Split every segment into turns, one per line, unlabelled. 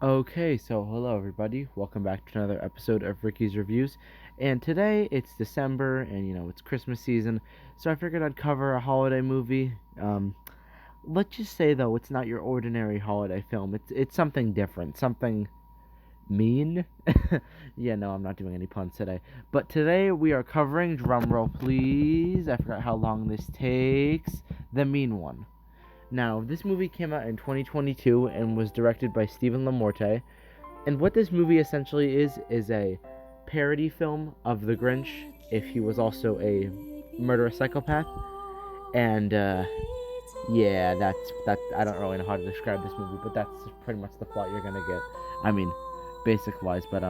Okay, so hello everybody. Welcome back to another episode of Rickey's Reviews. And today it's December and it's Christmas season, so I figured I'd cover a holiday movie. Let's just say though, it's not your ordinary holiday film. It's something different, something mean. Yeah, no, I'm not doing any puns today. But today we are covering, drumroll please. I forgot how long this takes. The Mean One. Now, this movie came out in 2022 and was directed by Stephen LaMorte. And what this movie essentially is a parody film of The Grinch if he was also a murderous psychopath. And yeah, that. I don't really know how to describe this movie, but that's pretty much the plot you're gonna get. I mean, basic wise, but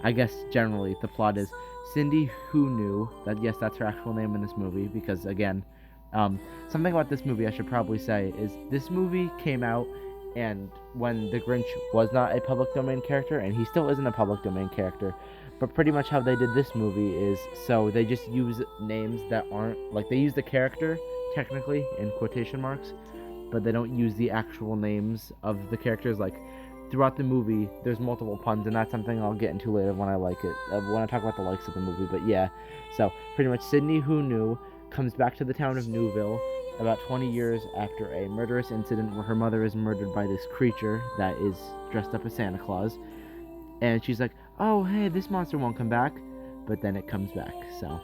I guess generally the plot is Cindy who knew that yes, that's her actual name in this movie because again, something about this movie I should probably say is this movie came out and when the Grinch was not a public domain character, and he still isn't a public domain character, but pretty much how they did this movie is so they just use names that aren't like they use the character technically in quotation marks, but they don't use the actual names of the characters. Like throughout the movie, there's multiple puns, and that's something I'll get into later when I like it, when I talk about the likes of the movie. But yeah, so pretty much Sydney, who knew, comes back to the town of Newville about 20 years after a murderous incident where her mother is murdered by this creature that is dressed up as Santa Claus. And she's like, oh, hey, this monster won't come back. But then it comes back. So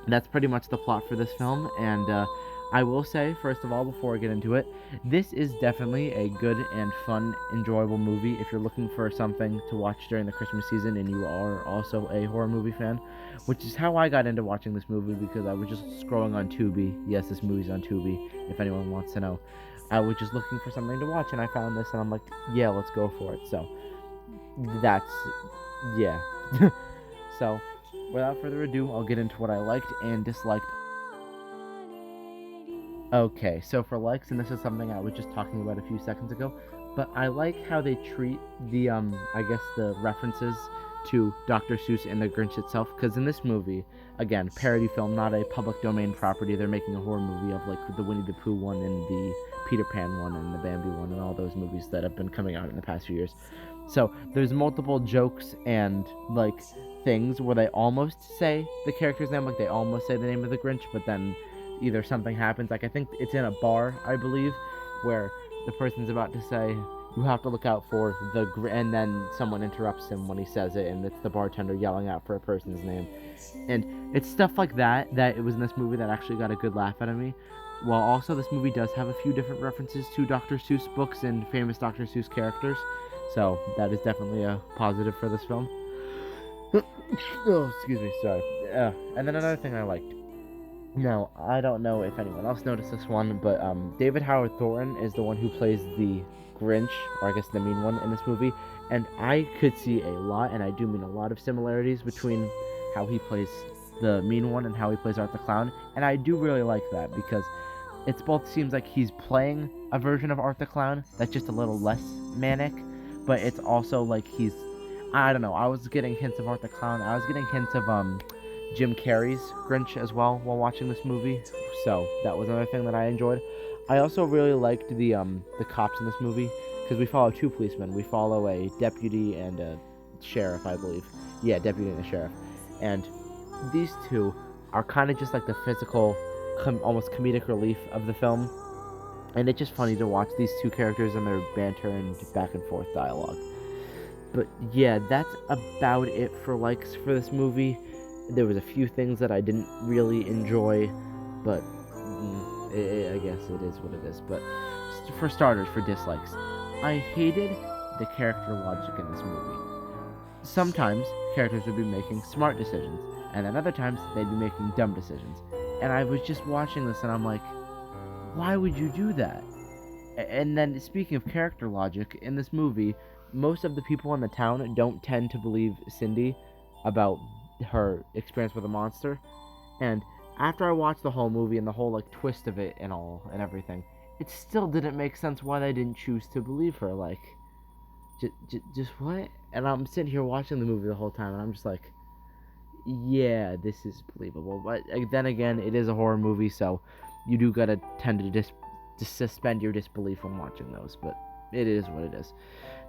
that's pretty much the plot for this film. And I will say, first of all, before I get into it, this is definitely a good and fun, enjoyable movie if you're looking for something to watch during the Christmas season and you are also a horror movie fan, which is how I got into watching this movie because I was just scrolling on Tubi. Yes, this movie's on Tubi, if anyone wants to know. I was just looking for something to watch and I found this and I'm like, yeah, let's go for it. So, that's, yeah. So, without further ado, I'll get into what I liked and disliked. Okay, so for likes, and this is something I was just talking about a few seconds ago, but I like how they treat the I guess the references to Dr. Seuss and the Grinch itself, because in this movie, again, parody film, not a public domain property, they're making a horror movie of like the Winnie the Pooh one and the Peter Pan one and the Bambi one and all those movies that have been coming out in the past few years. So there's multiple jokes and like things where they almost say the character's name, like they almost say the name of the Grinch, but then either something happens, like I think it's in a bar, I believe, where the person's about to say, "You have to look out for and then someone interrupts him when he says it, and it's the bartender yelling out for a person's name, and it's stuff like that it was in this movie that actually got a good laugh out of me. While also this movie does have a few different references to Dr. Seuss books and famous Dr. Seuss characters, so that is definitely a positive for this film. Oh, excuse me, sorry. And then another thing I liked. Now, I don't know if anyone else noticed this one, but David Howard Thornton is the one who plays the Grinch, or I guess the mean one in this movie, and I could see a lot, and I do mean a lot of similarities between how he plays the mean one and how he plays Art the Clown, and I do really like that because it's both seems like he's playing a version of Art the Clown that's just a little less manic, but it's also like I don't know, I was getting hints of Art the Clown, I was getting hints of Jim Carrey's Grinch as well while watching this movie, so that was another thing that I enjoyed. I also really liked the cops in this movie because we follow two policemen. We follow a deputy and a sheriff, I believe. Yeah, deputy and a sheriff, and these two are kind of just like the physical, almost comedic relief of the film, and it's just funny to watch these two characters and their banter and back and forth dialogue. But yeah, that's about it for likes for this movie. There was a few things that I didn't really enjoy, but I guess it is what it is. But for starters, for dislikes, I hated the character logic in this movie. Sometimes characters would be making smart decisions, and then other times they'd be making dumb decisions. And I was just watching this, and I'm like, why would you do that? And then, speaking of character logic, in this movie, most of the people in the town don't tend to believe Cindy about her experience with a monster. And after I watched the whole movie and the whole like twist of it and all and everything, it still didn't make sense why they didn't choose to believe her. Like, just what? And I'm sitting here watching the movie the whole time, and I'm just like, yeah, this is believable. But then again, it is a horror movie, so you do gotta tend to just suspend your disbelief when watching those. But it is what it is.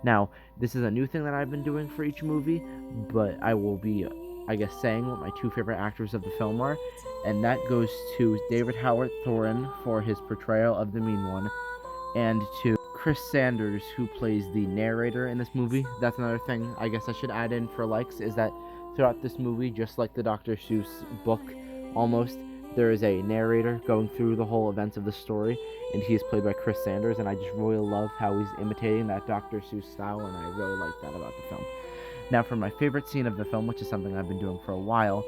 Now, this is a new thing that I've been doing for each movie, but I will be, I guess, saying what my two favorite actors of the film are, and that goes to David Howard Thorin for his portrayal of the Mean One, and to Chris Sanders, who plays the narrator in this movie. That's another thing I guess I should add in for likes, is that throughout this movie, just like the Dr. Seuss book almost, there is a narrator going through the whole events of the story, and he is played by Chris Sanders, and I just really love how he's imitating that Dr. Seuss style, and I really like that about the film. Now, for my favorite scene of the film, which is something I've been doing for a while,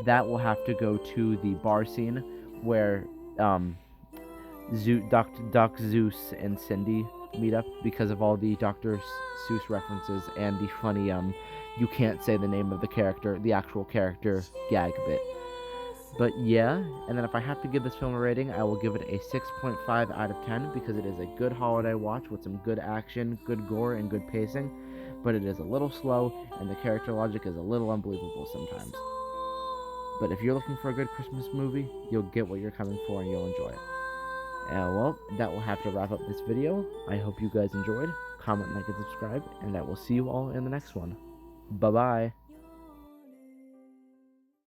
that will have to go to the bar scene where Doc Zeus and Cindy meet up because of all the Dr. Seuss references and the funny you can't say the name of the character, the actual character gag bit. But yeah, and then if I have to give this film a rating, I will give it a 6.5 out of 10 because it is a good holiday watch with some good action, good gore, and good pacing, but it is a little slow, and the character logic is a little unbelievable sometimes. But if you're looking for a good Christmas movie, you'll get what you're coming for and you'll enjoy it. Well, that will have to wrap up this video. I hope you guys enjoyed. Comment, like, and subscribe, and I will see you all in the next one. Bye-bye.